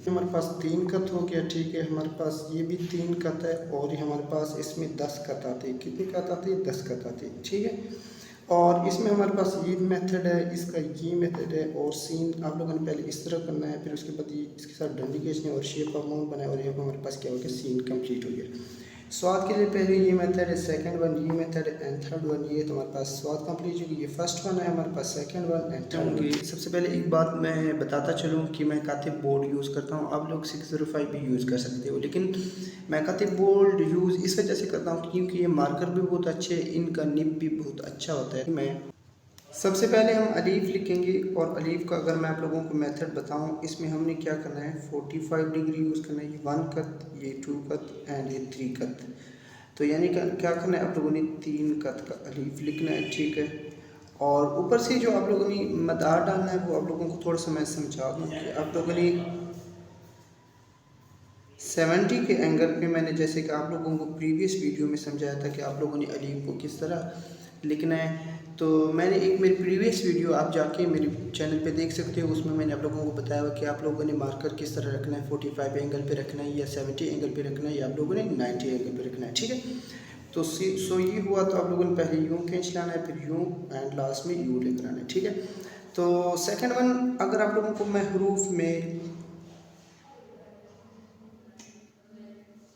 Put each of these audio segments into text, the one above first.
हमारे पास 3 कत हो गया, ठीक है। हमारे पास ये भी 3 कत है और ये हमारे पास इसमें 10 कत आती है। कितनी कत आती है? 10 कत आती है, ठीक है। और इसमें हमारे पास ये मेथड है, इसका ये मेथड है। और सीन आप लोगों ने पहले इस तरह करना है, फिर उसके बाद ये इसके साथ डंडी खींचनी है और शेप ऑफ माउंट बनाए, और यहाँ पर हमारे पास क्या हो गया? सीन कंप्लीट हो गया। स्वाद के लिए पहले ये मेथड है, सेकंड वन ये मेथड है, एंड थर्ड वन ये। तो हमारे पास स्वाद कंप्लीट होगी। ये फर्स्ट वन है हमारे पास, second one and third one. सबसे पहले एक बात मैं बताता चलूँ कि मैं कातिब बोर्ड यूज़ करता हूँ। आप लोग 605 भी यूज़ कर सकते हो, लेकिन मैं कातिब बोर्ड यूज़ इस वजह से करता हूँ क्योंकि ये मार्कर भी बहुत अच्छे, इनका निब भी बहुत अच्छा होता है। मैं सबसे पहले हम अलीफ लिखेंगे, और अलीफ का अगर मैं आप लोगों को मेथड बताऊं, इसमें हमने क्या करना है, 45 डिग्री यूज़ करना है। ये 1 कत, ये 2 कत एंड ये 3 कत। तो यानी क्या करना है, आप लोगों ने 3 कत का अलीफ लिखना है, ठीक है। और ऊपर से जो आप लोगों ने मदार डालना है वो आप लोगों को थोड़ा सा मैं समझा दूँ कि आप लोगों ने 70 के एंगल पे, मैंने जैसे कि आप लोगों को प्रीवियस वीडियो में समझाया था कि आप लोगों ने अलीफ को किस तरह लिखना है। तो मैंने एक मेरी प्रीवियस वीडियो आप जाके मेरे चैनल पे देख सकते हो, उसमें मैंने आप लोगों को बताया हुआ कि आप लोगों ने मार्कर किस तरह रखना है, 45 एंगल पे रखना है या 70 एंगल पे रखना है या आप लोगों ने 90 एंगल पे रखना है, ठीक है। तो सो ये हुआ, तो आप लोगों ने पहले यूँ खींच लाना है, फिर यूँ एंड लास्ट में यू लेकर आना है, ठीक है। तो सेकेंड वन अगर आप लोगों को मैं हरूफ में,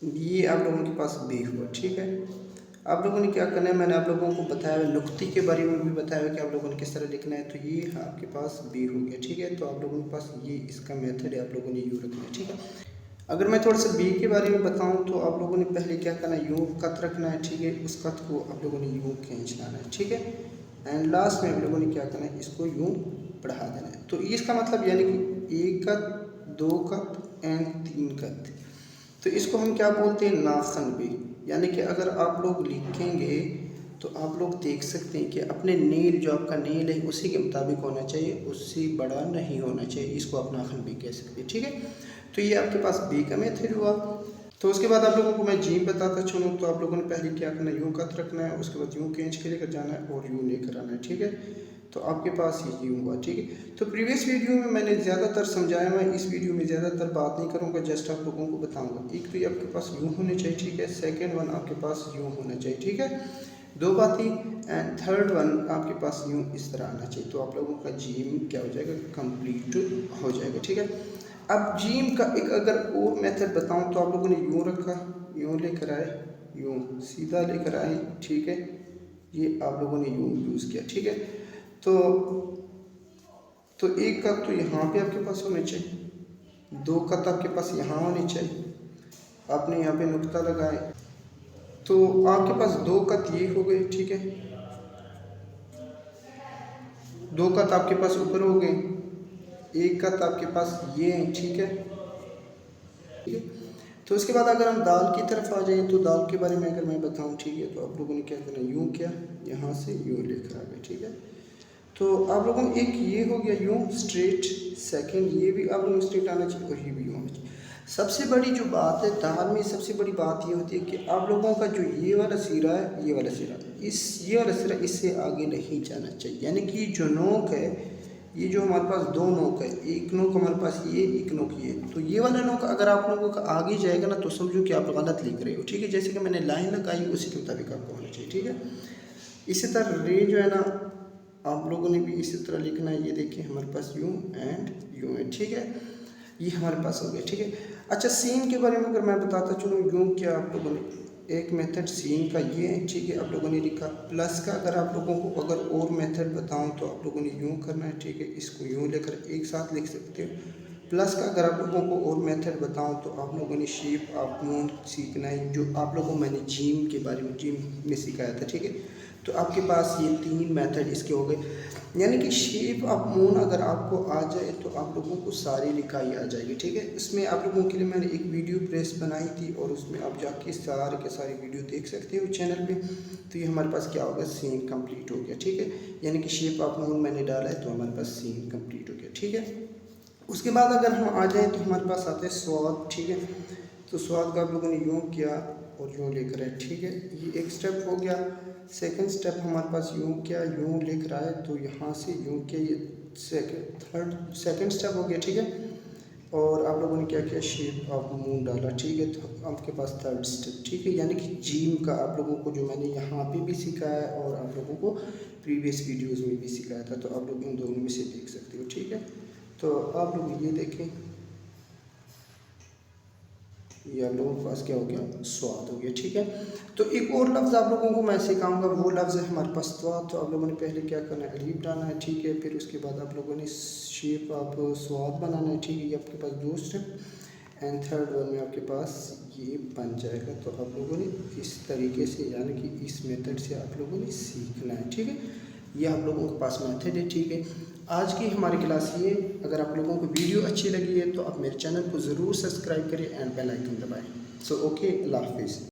ये आप लोगों के पास बी हुआ, ठीक है। आप लोगों ने क्या करना है, मैंने आप लोगों को बताया, नुक्ती के बारे में भी बताया कि आप लोगों ने किस तरह लिखना है। तो ये आपके पास बी हो गया, ठीक है। तो आप लोगों के पास ये इसका मेथड है, आप लोगों ने यू रखना है, ठीक है। अगर मैं थोड़ा सा बी के बारे में बताऊं, तो आप लोगों ने पहले क्या करना है, यूँ कत रखना है, ठीक है। उस कत को आप लोगों ने यूँ खींच लाना है, ठीक है। एंड लास्ट में आप लोगों ने क्या करना है, इसको यूँ बढ़ा देना है। तो इसका मतलब यानी कि 1 कत, 2 कत एंड 3 कत। तो इसको हम क्या बोलते हैं, नाखन भी। यानी कि अगर आप लोग लिखेंगे तो आप लोग देख सकते हैं कि अपने नील, जो आपका नील है उसी के मुताबिक होना चाहिए, उससे बड़ा नहीं होना चाहिए। इसको आप नाखन भी कह सकते हैं, ठीक है। तो ये आपके पास बी का मेथड हुआ। तो उसके बाद आप लोगों को मैं जी बताता चलूँ, तो आप लोगों ने पहले क्या करना है, यूँ कत रखना है, उसके बाद यूँ खींच के लेकर जाना है और यूँ लेकर आना है, ठीक है। तो आपके पास ये यूँ हुआ, ठीक है। तो प्रीवियस वीडियो में मैंने ज़्यादातर समझाया, मैं इस वीडियो में ज़्यादातर बात नहीं करूँगा, जस्ट आप लोगों को बताऊँगा। एक तो ये आपके पास यूँ होने चाहिए, ठीक है। सेकेंड वन आपके पास यूँ होना चाहिए, ठीक है। दो बात ही। एंड थर्ड वन आपके पास यूँ इस तरह आना चाहिए। तो आप लोगों का जीम क्या हो जाएगा, कंप्लीट हो जाएगा, ठीक है। अब जीम का एक अगर और मेथड बताऊं, तो आप लोगों ने यूँ रखा, यूँ लेकर आए, यूँ सीधा लेकर आए, ठीक है। ये आप लोगों ने यूँ यूज़ किया, ठीक है। तो एक कप तो यहाँ पे आपके पास होने चाहिए, 2 कप आपके पास यहाँ होने चाहिए। आपने यहाँ पे नुक्ता लगाए, तो आपके पास 2 कप ये हो गए, ठीक है। 2 कप आपके पास ऊपर हो गए, 1 कप आपके पास ये है, ठीक है। ठीक है। तो उसके बाद अगर हम दाल की तरफ आ जाएं, तो दाल के बारे में अगर मैं बताऊं, ठीक है। तो आप लोगों ने क्या करना, यूँ किया, यहाँ से यूँ लेकर आ गए, ठीक है। तो आप लोगों ने एक ये हो गया यूँ स्ट्रेट, सेकंड ये भी आप लोगों को स्ट्रेट आना चाहिए और ये भी यूँ आना चाहिए। सबसे बड़ी जो बात है दाल में, सबसे बड़ी बात ये होती है कि आप लोगों का जो ये वाला सिरा है, ये वाला सिरा, ये वाला सिरा इससे आगे नहीं जाना चाहिए। यानी कि जो नोक है, ये जो हमारे पास 2 नोक है, एक नोक हमारे पास ये, एक नोक ये। तो ये वाला नोक अगर आप लोगों का आगे जाएगा ना, तो समझो कि आप गलत लिख रहे हो, ठीक है। जैसे कि मैंने लाइन लगाई उसी के मुताबिक आपको होना चाहिए, ठीक है। इसी तरह रे जो है ना, आप लोगों ने भी इसी तरह लिखना है। ये देखिए हमारे पास यूँ एंड यूँ है, ठीक है। ये हमारे पास हो गया, ठीक है। अच्छा, सीन के बारे में अगर मैं बताता चलूँ, यूँ क्या आप लोगों ने एक मेथड सीन का ये है, ठीक है। आप लोगों ने लिखा प्लस का, अगर आप लोगों को अगर और मेथड बताऊं, तो आप लोगों ने यूँ करना है, ठीक है। इसको यूँ लेकर एक साथ लिख सकते हो। प्लस का अगर आप लोगों को और मेथड बताऊं, तो आप लोगों ने शेप ऑफ मून सीखना है, जो आप लोगों को मैंने जिम के बारे में, जिम में सिखाया था, ठीक है। तो आपके पास ये 3 मेथड इसके हो गए। यानी कि शेप ऑफ मून अगर आपको आ जाए, तो आप लोगों को सारी लिखाई आ जाएगी, ठीक है। इसमें आप लोगों के लिए मैंने एक वीडियो प्रेस बनाई थी, और उसमें आप जाके सारे के सारे वीडियो देख सकते हो चैनल पे। तो ये हमारे पास क्या होगा, सीन कंप्लीट हो गया, ठीक है। यानी कि शेप ऑफ मून मैंने डाला है, तो हमारे पास सीन कंप्लीट हो गया, ठीक है। उसके बाद अगर हम आ जाएँ, तो हमारे पास आते हैं स्वाद, ठीक है। तो स्वाद का आप लोगों ने यूँ किया और यूँ लेकर आए, ठीक है। ये एक स्टेप हो गया। सेकंड स्टेप हमारे पास यूँ किया, यूँ लेकर आए, तो यहाँ से यूँ किया, ये सेकंड स्टेप हो गया, ठीक है। और आप लोगों ने क्या किया, शेप ऑफ मून डाला, ठीक है। तो आपके पास थर्ड स्टेप, ठीक है, यानी कि जीम का आप लोगों को जो मैंने यहाँ पे भी सिखाया है और आप लोगों को प्रीवियस वीडियोस में भी सिखाया था, तो आप लोग इन दोनों में से देख सकते हो, ठीक है। तो आप लोग ये देखें, ये आप लोगों के पास क्या हो गया, स्वाद हो गया, ठीक है। तो एक और लफ्ज़ आप लोगों को मैं सिखाऊंगा, वो लफ्ज़ है हमारे पास स्वाद। तो आप लोगों ने पहले क्या करना है, अलीफ डालना है, ठीक है। फिर उसके बाद आप लोगों ने शेप आप स्वाद बनाना है, ठीक है। ये आपके पास दो स्टेप, एंड थर्ड वन में आपके पास ये बन जाएगा। तो आप लोगों ने इस तरीके से, यानी कि इस मेथड से आप लोगों ने सीखना है, ठीक है। ये आप लोगों के पास मेथड है, ठीक है। आज की हमारी क्लास ये, अगर आप लोगों को वीडियो अच्छी लगी है तो आप मेरे चैनल को ज़रूर सब्सक्राइब करें एंड बेल आइकन दबाएं। सो ओके, अल्लाह हाफिज़।